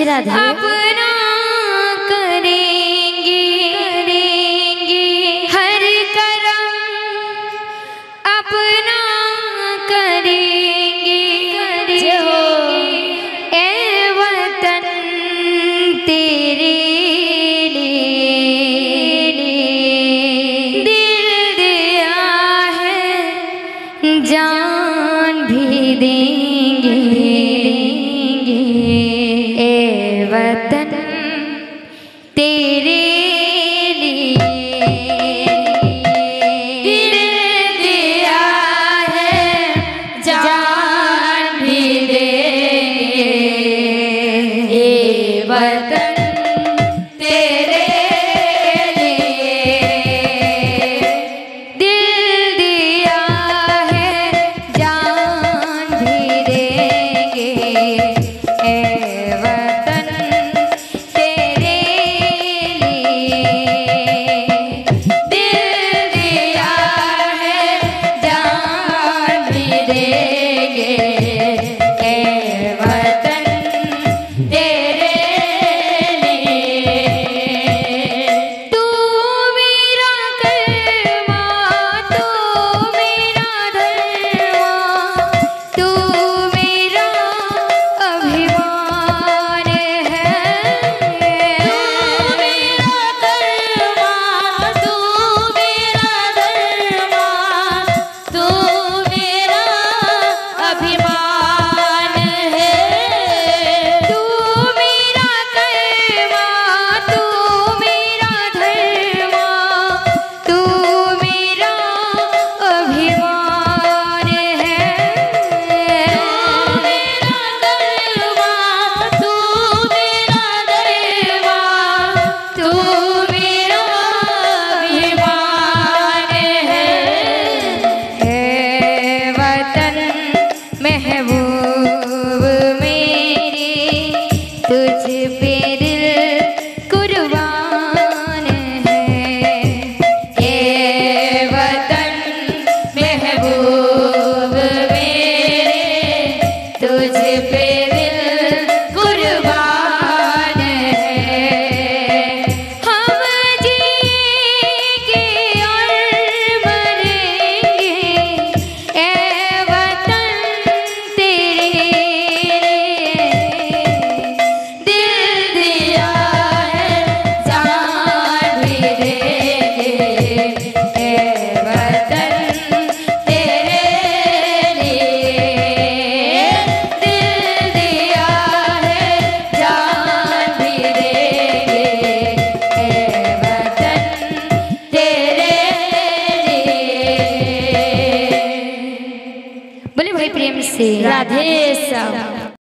कैसे राधे? अपना करेंगे हर करम अपना करेंगे ए वतन तेरे लिए दिल दिया है जान भी देंगे ए वतन तेरे लिए दिल दिया है जान भी देंगे ए वतन तेरे लिए दिल दिया है जान भी देंगे ए वतन तेरे लिए दिल दिया है जान भी देंगे ए वतन तेरे लिए तू मेरा कर्मा तू मेरा धर्मा तू मेरा अभिमान है तू मेरा कर्मा तू मेरा धर्मा तू मेरा अभिमान है तू मेरा कर्मा तू मेरा धर्मा तू मेरा अभिमान है तू मेरा कर्मा तू मेरा धर्मा तू मेरा अभिमान है वतन महबूब मेरे तुझ पे दिल कुर्बान है ये वतन महबूब मेरे तुझ पे दिल कुर्बान है हम जिएंगे और मरेंगे ए वतन तेरे लिए दिल दिया है जान भी देंगे ए वतन तेरे लिए दिल दिया है जान भी देंगे ए वतन तेरे लिए। बोले भाई प्रेम से राधे श्याम।